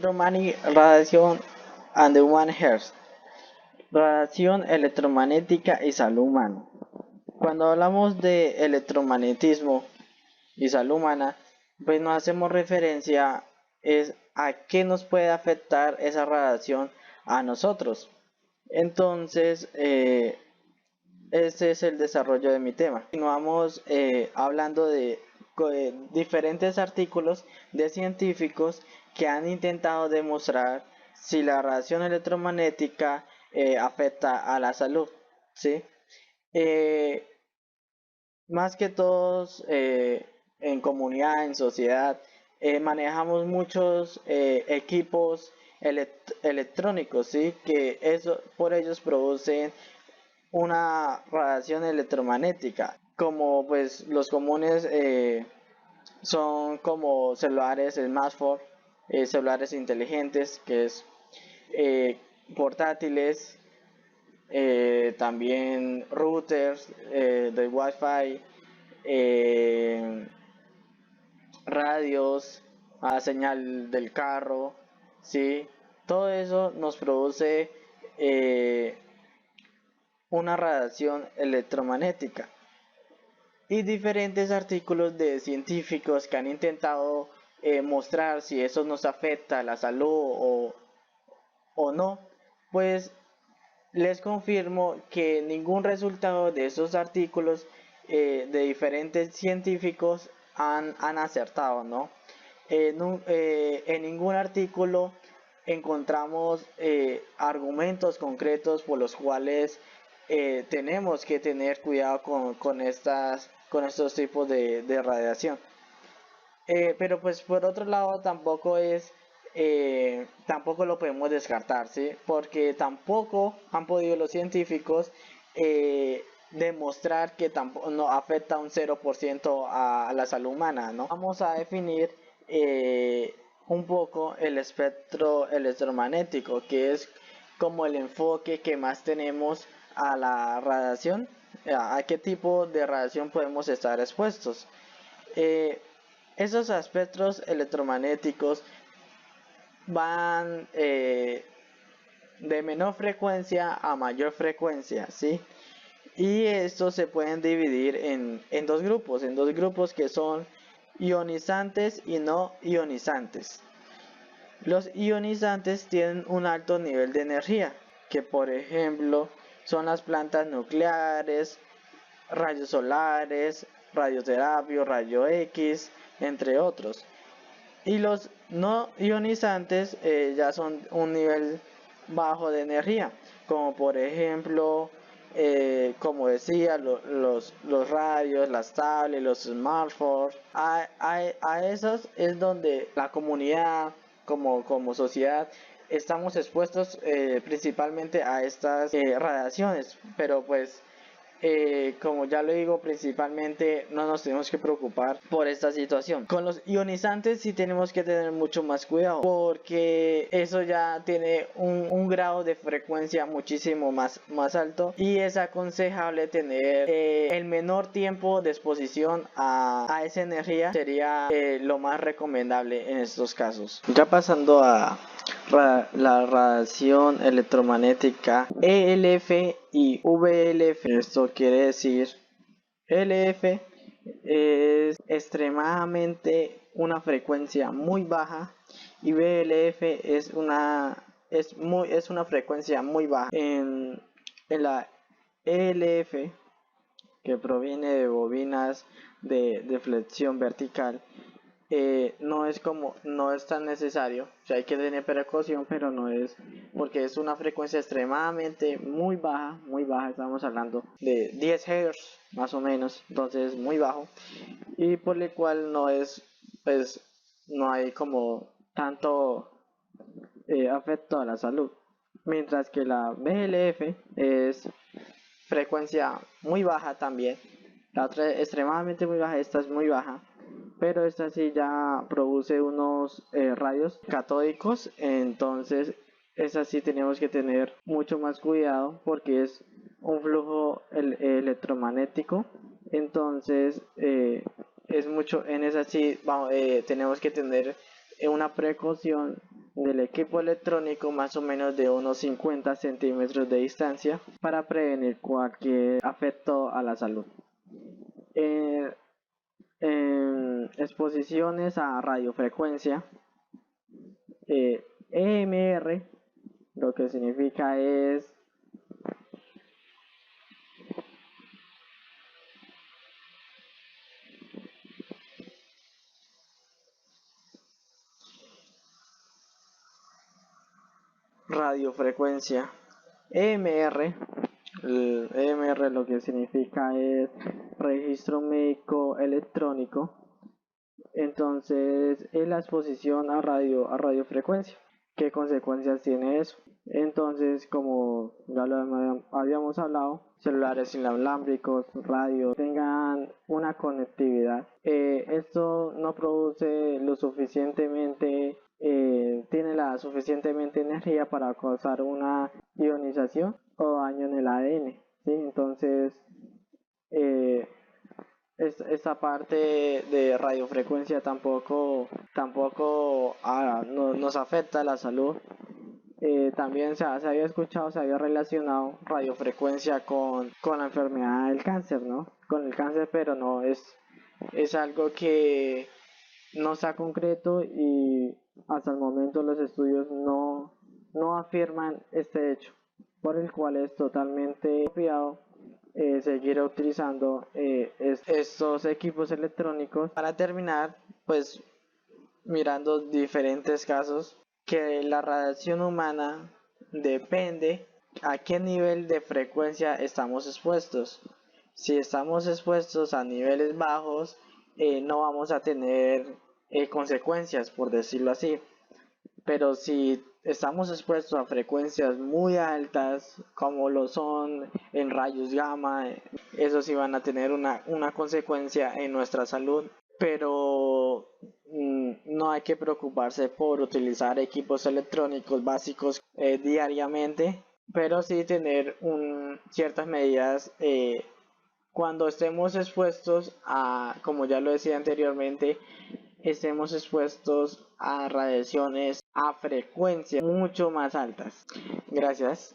Electromagnetic Radiation and the Human Health. Radiación electromagnética y salud humana. Cuando hablamos de electromagnetismo y salud humana, pues nos hacemos referencia a qué nos puede afectar esa radiación a nosotros. Entonces, ese es el desarrollo de mi tema. Continuamos hablando de diferentes artículos de científicos que han intentado demostrar si la radiación electromagnética afecta a la salud, ¿sí? Más que todos en comunidad, en sociedad, manejamos muchos equipos electrónicos, ¿sí? Que por ellos producen una radiación electromagnética, como pues los comunes son como celulares, smartphones, celulares inteligentes, que es portátiles, también routers de Wi-Fi, radios, a señal del carro, ¿sí? Todo eso nos produce una radiación electromagnética. Y diferentes artículos de científicos que han intentado mostrar si eso nos afecta a la salud o no, pues les confirmo que ningún resultado de esos artículos de diferentes científicos han acertado, ¿no? En ningún artículo encontramos argumentos concretos por los cuales tenemos que tener cuidado con estos tipos de radiación. Pero pues por otro lado tampoco lo podemos descartar, ¿sí? Porque tampoco han podido los científicos demostrar que tampoco no afecta un 0% a la salud humana, ¿no? Vamos a definir un poco el espectro electromagnético, que es como el enfoque que más tenemos a la radiación, a qué tipo de radiación podemos estar expuestos. Esos espectros electromagnéticos van de menor frecuencia a mayor frecuencia, ¿sí? Y estos se pueden dividir en dos grupos que son ionizantes y no ionizantes. Los ionizantes tienen un alto nivel de energía, que por ejemplo son las plantas nucleares, rayos solares, radioterapia, rayo X, entre otros. Y los no ionizantes ya son un nivel bajo de energía, como por ejemplo, como decía, los radios, las tablets, los smartphones. A esos es donde la comunidad, como sociedad, estamos expuestos principalmente a estas radiaciones, pero pues como ya lo digo, principalmente no nos tenemos que preocupar por esta situación. Con los ionizantes sí tenemos que tener mucho más cuidado, porque eso ya tiene un grado de frecuencia muchísimo más alto, y es aconsejable tener el menor tiempo de exposición a esa energía. Sería lo más recomendable en estos casos. Ya pasando a la radiación electromagnética ELF y VLF. Esto quiere decir, ELF es extremadamente una frecuencia muy baja y VLF es una frecuencia muy baja. En la ELF, que proviene de bobinas de flexión vertical, no es tan necesario, o sea, hay que tener precaución, pero no es, porque es una frecuencia extremadamente muy baja, estamos hablando de 10 Hz más o menos, entonces muy bajo, y por lo cual pues no hay como tanto afecto a la salud, mientras que la VLF es frecuencia muy baja también. La otra es extremadamente muy baja, esta es muy baja, pero esta sí ya produce unos rayos catódicos, entonces esa sí tenemos que tener mucho más cuidado porque es un flujo electromagnético, entonces es mucho, en esa sí tenemos que tener una precaución del equipo electrónico más o menos de unos 50 centímetros de distancia para prevenir cualquier afecto a la salud. En exposiciones a radiofrecuencia, EMR, lo que significa es radiofrecuencia. EMR, el EMR lo que significa es registro médico electrónico. Entonces, es la exposición a radiofrecuencia. ¿Qué consecuencias tiene eso? Entonces, como ya lo habíamos hablado, celulares inalámbricos, radio, tengan una conectividad. Esto no produce lo suficientemente, tiene la suficientemente energía para causar una ionización o daño en el ADN. ¿Sí? Entonces, esta parte de radiofrecuencia tampoco nos afecta a la salud. También se había escuchado, se había relacionado radiofrecuencia con la enfermedad del cáncer, ¿no? Con el cáncer, pero no, es algo que no está concreto y hasta el momento los estudios no afirman este hecho, por el cual es totalmente apropiado seguir utilizando estos equipos electrónicos. Para terminar, pues mirando diferentes casos, que la radiación humana depende a qué nivel de frecuencia estamos expuestos. Si estamos expuestos a niveles bajos, no vamos a tener consecuencias, por decirlo así. Pero si estamos expuestos a frecuencias muy altas, como lo son en rayos gamma, eso sí van a tener una consecuencia en nuestra salud. Pero no hay que preocuparse por utilizar equipos electrónicos básicos diariamente, pero sí tener ciertas medidas cuando estemos expuestos a, como ya lo decía anteriormente, estemos expuestos a radiaciones a frecuencias mucho más altas. Gracias.